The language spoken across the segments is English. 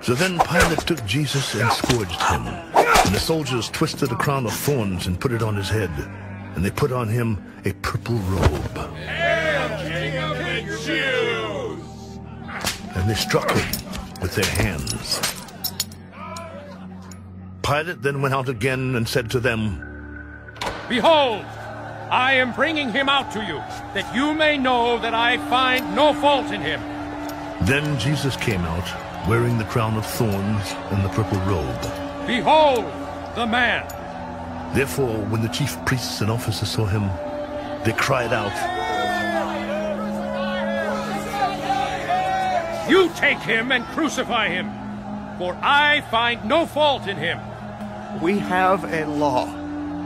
So then Pilate took Jesus and scourged him. And the soldiers twisted a crown of thorns and put it on his head. And they put on him a purple robe. Hail, King of the Jews! And they struck him with their hands. Pilate then went out again and said to them, Behold, I am bringing him out to you, that you may know that I find no fault in him. Then Jesus came out, wearing the crown of thorns and the purple robe. Behold, the man! Therefore, when the chief priests and officers saw him, they cried out, You take him and crucify him, for I find no fault in him. We have a law,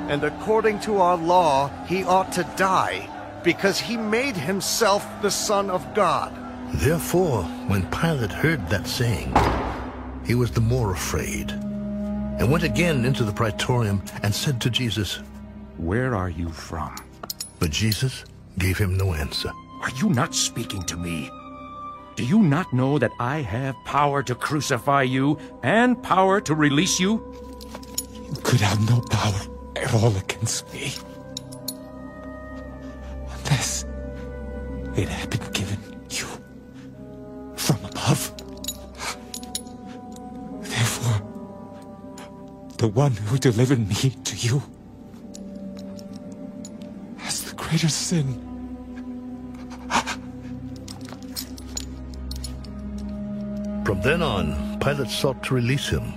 and according to our law, he ought to die, because he made himself the Son of God. Therefore, when Pilate heard that saying, he was the more afraid, and went again into the praetorium and said to Jesus, Where are you from? But Jesus gave him no answer. Are you not speaking to me? Do you not know that I have power to crucify you and power to release you? You could have no power at all against me, unless it had been given you from above. Therefore, the one who delivered me to you has the greater sin. From then on, Pilate sought to release him.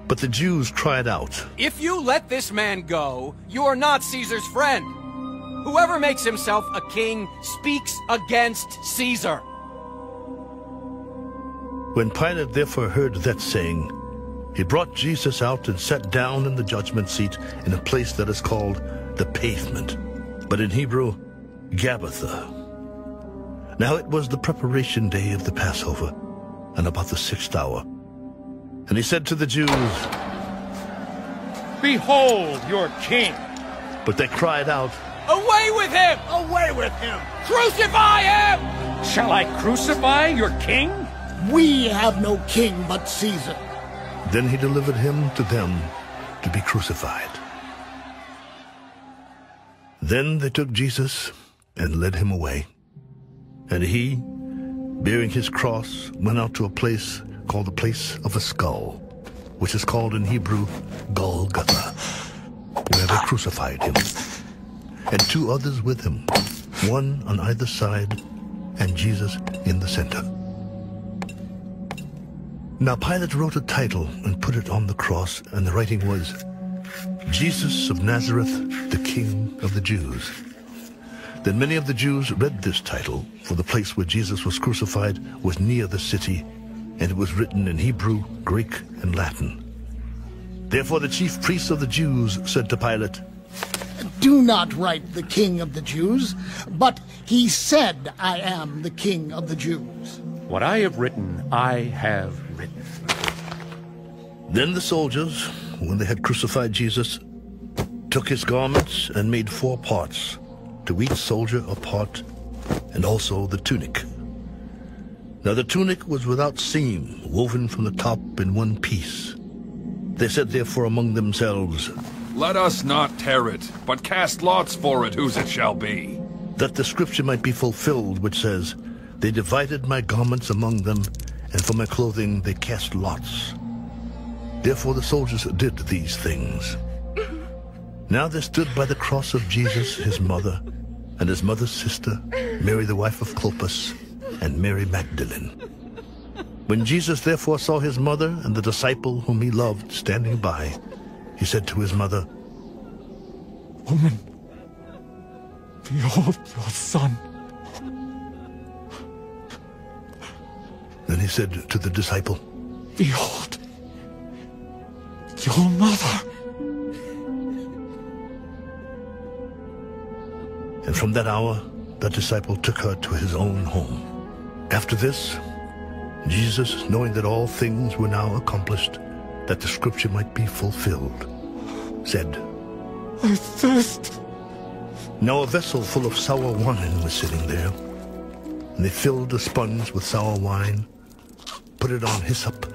But the Jews cried out, If you let this man go, you are not Caesar's friend. Whoever makes himself a king speaks against Caesar. When Pilate therefore heard that saying, he brought Jesus out and sat down in the judgment seat in a place that is called the Pavement, but in Hebrew, Gabbatha. Now it was the preparation day of the Passover, and about the 6th hour. And he said to the Jews, Behold your king! But they cried out, Away with him! Away with him! Crucify him! Shall I crucify your king? We have no king but Caesar. Then he delivered him to them to be crucified. Then they took Jesus and led him away. And he, bearing his cross, went out to a place called the Place of a Skull, which is called in Hebrew Golgotha, where they crucified him, and 2 others with him, one on either side, and Jesus in the center. Now Pilate wrote a title and put it on the cross, and the writing was, Jesus of Nazareth, the King of the Jews. Then many of the Jews read this title, for the place where Jesus was crucified was near the city, and it was written in Hebrew, Greek, and Latin. Therefore the chief priests of the Jews said to Pilate, Do not write the King of the Jews, but he said, I am the King of the Jews. What I have written, I have written. Then the soldiers, when they had crucified Jesus, took his garments and made 4 parts, to each soldier a part, and also the tunic. Now the tunic was without seam, woven from the top in one piece. They said therefore among themselves, Let us not tear it, but cast lots for it whose it shall be. That the scripture might be fulfilled, which says, They divided my garments among them, and for my clothing they cast lots. Therefore the soldiers did these things. Now there stood by the cross of Jesus his mother, and his mother's sister, Mary the wife of Clopas, and Mary Magdalene. When Jesus therefore saw his mother and the disciple whom he loved standing by, he said to his mother, Woman, behold your son. Then he said to the disciple, Behold your mother. And from that hour, that disciple took her to his own home. After this, Jesus, knowing that all things were now accomplished, that the scripture might be fulfilled, said, I thirst. Now a vessel full of sour wine was sitting there. And they filled a sponge with sour wine, put it on hyssop,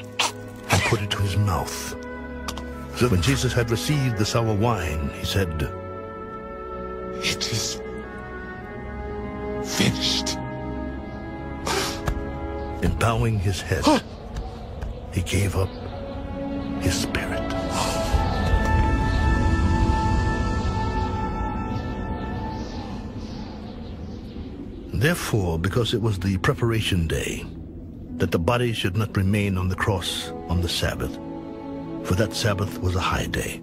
and put it to his mouth. So when Jesus had received the sour wine, he said, "It is finished." And bowing his head, he gave up his spirit. Therefore, because it was the preparation day, that the body should not remain on the cross on the Sabbath, for that Sabbath was a high day,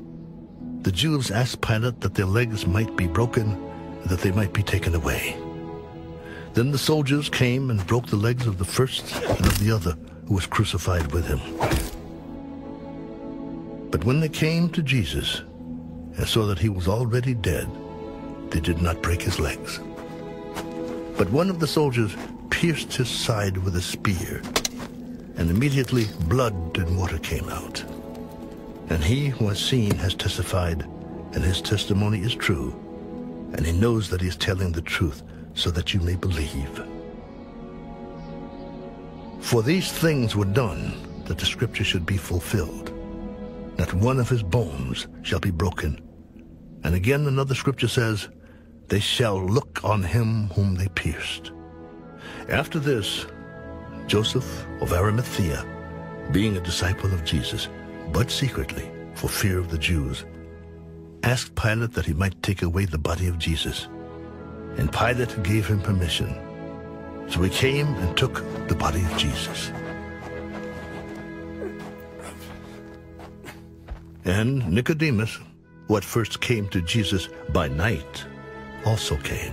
the Jews asked Pilate that their legs might be broken, and that they might be taken away. Then the soldiers came and broke the legs of the first and of the other who was crucified with him. But when they came to Jesus and saw that he was already dead, they did not break his legs. But one of the soldiers pierced his side with a spear, and immediately blood and water came out. And he who has seen has testified, and his testimony is true, and he knows that he is telling the truth, so that you may believe. For these things were done, that the scripture should be fulfilled. Not one of his bones shall be broken. And again another scripture says, they shall look on him whom they pierced. After this, Joseph of Arimathea, being a disciple of Jesus, but secretly, for fear of the Jews, asked Pilate that he might take away the body of Jesus. And Pilate gave him permission. So he came and took the body of Jesus. And Nicodemus, who at first came to Jesus by night, also came,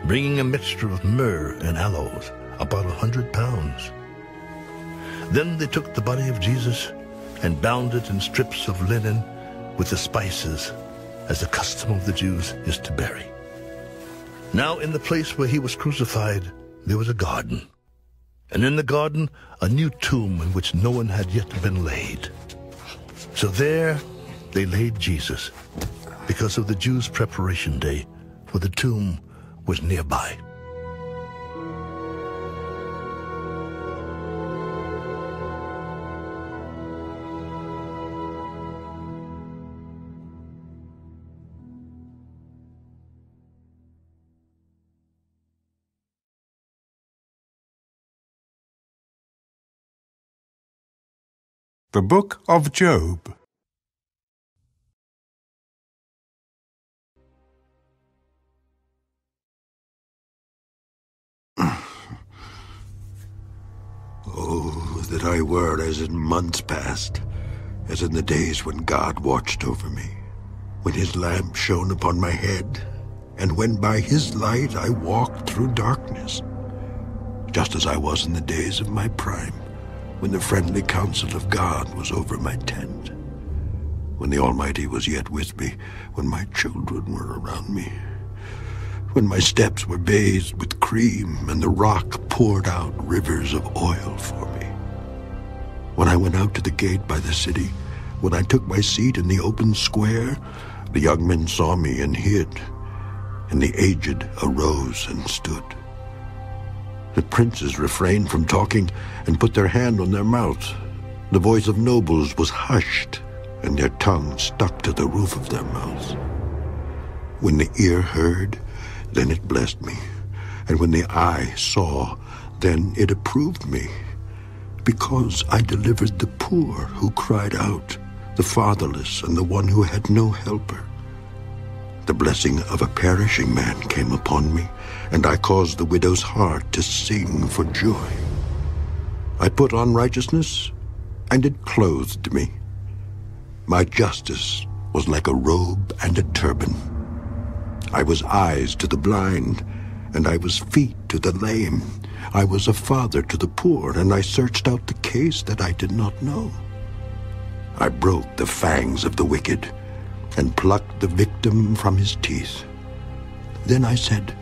bringing a mixture of myrrh and aloes, about 100 pounds. Then they took the body of Jesus and bound it in strips of linen with the spices, as the custom of the Jews is to bury. Now in the place where he was crucified there was a garden, and in the garden a new tomb in which no one had yet been laid. So there they laid Jesus, because of the Jews' preparation day, for the tomb was nearby. The Book of Job. Oh, that I were as in months past, as in the days when God watched over me, when his lamp shone upon my head, and when by his light I walked through darkness, just as I was in the days of my prime, when the friendly counsel of God was over my tent, when the Almighty was yet with me, when my children were around me, when my steps were bathed with cream, and the rock poured out rivers of oil for me. When I went out to the gate by the city, when I took my seat in the open square, the young men saw me and hid, and the aged arose and stood. The princes refrained from talking and put their hand on their mouths. The voice of nobles was hushed, and their tongues stuck to the roof of their mouths. When the ear heard, then it blessed me, and when the eye saw, then it approved me, because I delivered the poor who cried out, the fatherless, and the one who had no helper. The blessing of a perishing man came upon me, and I caused the widow's heart to sing for joy. I put on righteousness, and it clothed me. My justice was like a robe and a turban. I was eyes to the blind, and I was feet to the lame. I was a father to the poor, and I searched out the case that I did not know. I broke the fangs of the wicked, and plucked the victim from his teeth. Then I said,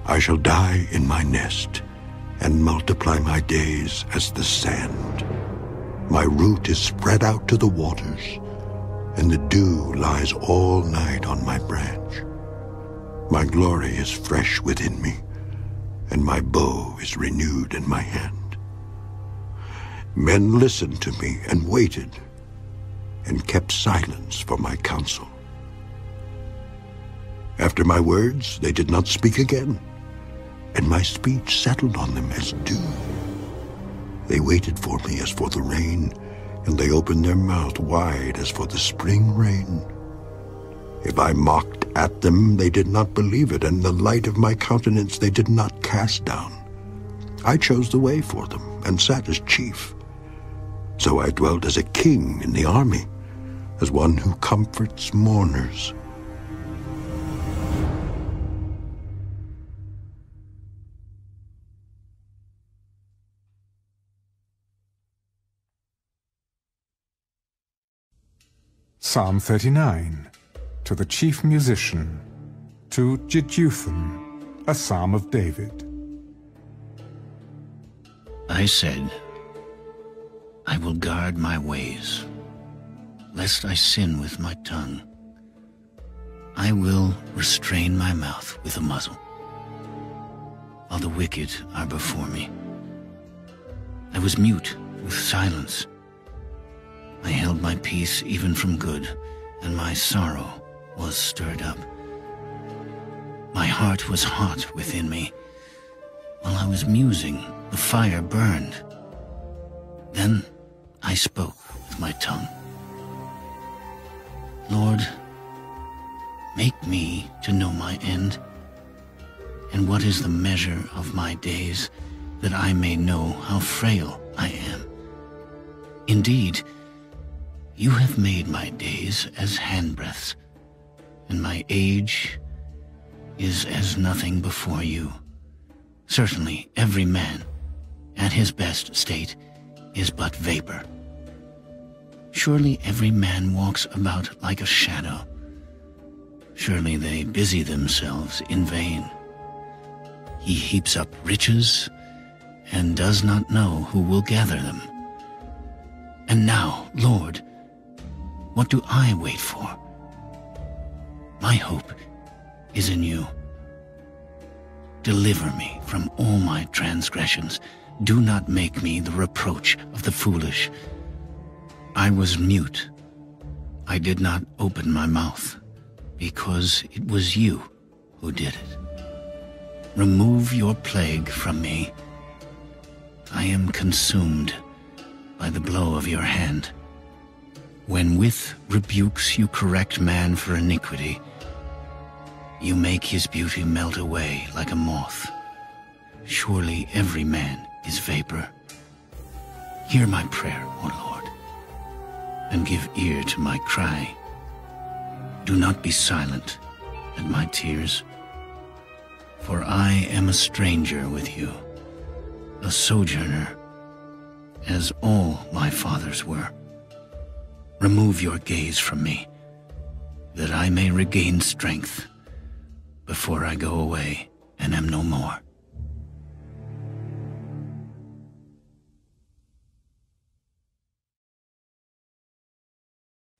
I shall die in my nest, and multiply my days as the sand. My root is spread out to the waters, and the dew lies all night on my branch. My glory is fresh within me, and my bow is renewed in my hand. Men listened to me and waited, and kept silence for my counsel. After my words, they did not speak again, and my speech settled on them as dew. They waited for me as for the rain, and they opened their mouth wide as for the spring rain. If I mocked at them, they did not believe it, and the light of my countenance they did not cast down. I chose the way for them, and sat as chief. So I dwelt as a king in the army, as one who comforts mourners. Psalm 39, to the chief musician, to Jeduthun, a psalm of David. I said, I will guard my ways, lest I sin with my tongue. I will restrain my mouth with a muzzle, while the wicked are before me. I was mute with silence. I held my peace even from good, and my sorrow was stirred up. My heart was hot within me. While I was musing, the fire burned. Then I spoke with my tongue. Lord, make me to know my end, and what is the measure of my days, that I may know how frail I am. Indeed, you have made my days as handbreadths, and my age is as nothing before you. Certainly every man, at his best state, is but vapor. Surely every man walks about like a shadow. Surely they busy themselves in vain. He heaps up riches, and does not know who will gather them. And now, Lord, what do I wait for? My hope is in you. Deliver me from all my transgressions. Do not make me the reproach of the foolish. I was mute. I did not open my mouth, because it was you who did it. Remove your plague from me. I am consumed by the blow of your hand. When with rebukes you correct man for iniquity, you make his beauty melt away like a moth. Surely every man is vapor. Hear my prayer, O Lord, and give ear to my cry. Do not be silent at my tears, for I am a stranger with you, a sojourner, as all my fathers were. Remove your gaze from me, that I may regain strength before I go away and am no more.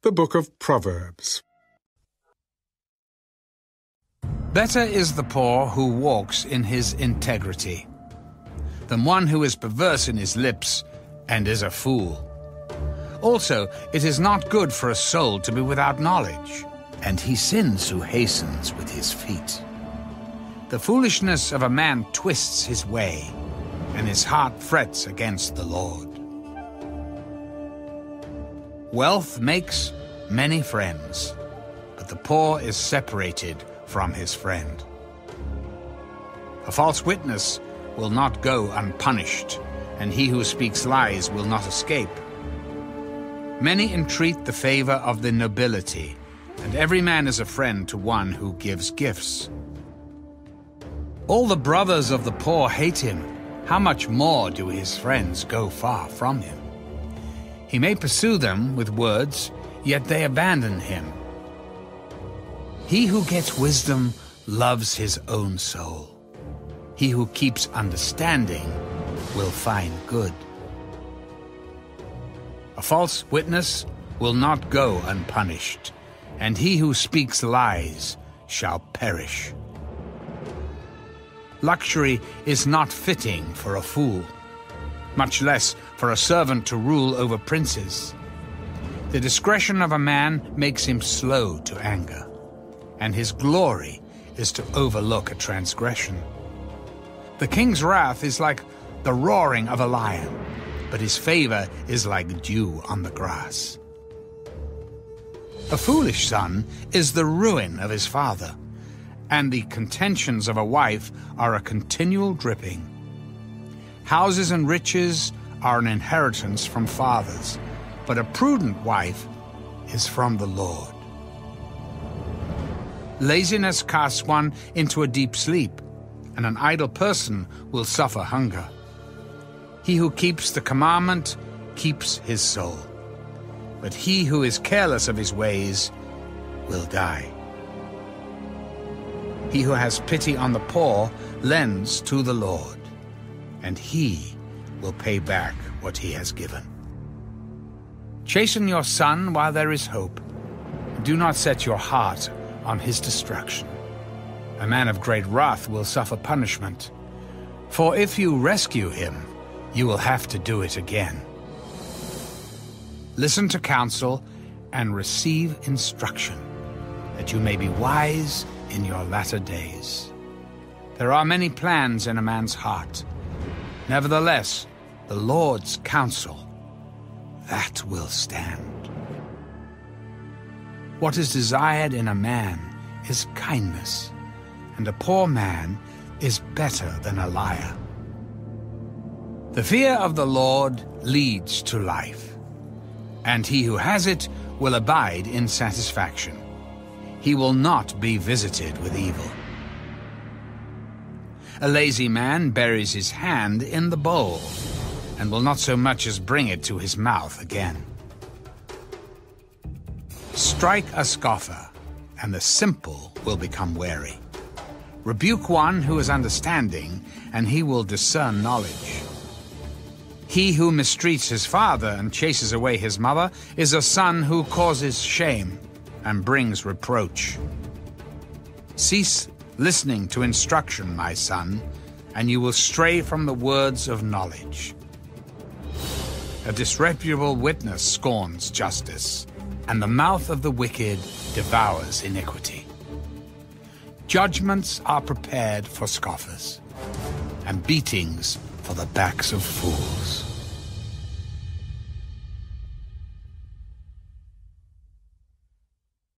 The Book of Proverbs. Better is the poor who walks in his integrity, than one who is perverse in his lips and is a fool. Also, it is not good for a soul to be without knowledge, and he sins who hastens with his feet. The foolishness of a man twists his way, and his heart frets against the Lord. Wealth makes many friends, but the poor is separated from his friend. A false witness will not go unpunished, and he who speaks lies will not escape. Many entreat the favor of the nobility, and every man is a friend to one who gives gifts. All the brothers of the poor hate him. How much more do his friends go far from him? He may pursue them with words, yet they abandon him. He who gets wisdom loves his own soul. He who keeps understanding will find good. A false witness will not go unpunished, and he who speaks lies shall perish. Luxury is not fitting for a fool, much less for a servant to rule over princes. The discretion of a man makes him slow to anger, and his glory is to overlook a transgression. The king's wrath is like the roaring of a lion, but his favor is like dew on the grass. A foolish son is the ruin of his father, and the contentions of a wife are a continual dripping. Houses and riches are an inheritance from fathers, but a prudent wife is from the Lord. Laziness casts one into a deep sleep, and an idle person will suffer hunger. He who keeps the commandment keeps his soul, but he who is careless of his ways will die. He who has pity on the poor lends to the Lord, and he will pay back what he has given. Chasten your son while there is hope. Do not set your heart on his destruction. A man of great wrath will suffer punishment, for if you rescue him, you will have to do it again. Listen to counsel and receive instruction, that you may be wise in your latter days. There are many plans in a man's heart. Nevertheless, the Lord's counsel, that will stand. What is desired in a man is kindness, and a poor man is better than a liar. The fear of the Lord leads to life, and he who has it will abide in satisfaction. He will not be visited with evil. A lazy man buries his hand in the bowl, and will not so much as bring it to his mouth again. Strike a scoffer, and the simple will become wary. Rebuke one who is understanding, and he will discern knowledge. He who mistreats his father and chases away his mother is a son who causes shame and brings reproach. Cease listening to instruction, my son, and you will stray from the words of knowledge. A disreputable witness scorns justice, and the mouth of the wicked devours iniquity. Judgments are prepared for scoffers, and beatings for the backs of fools.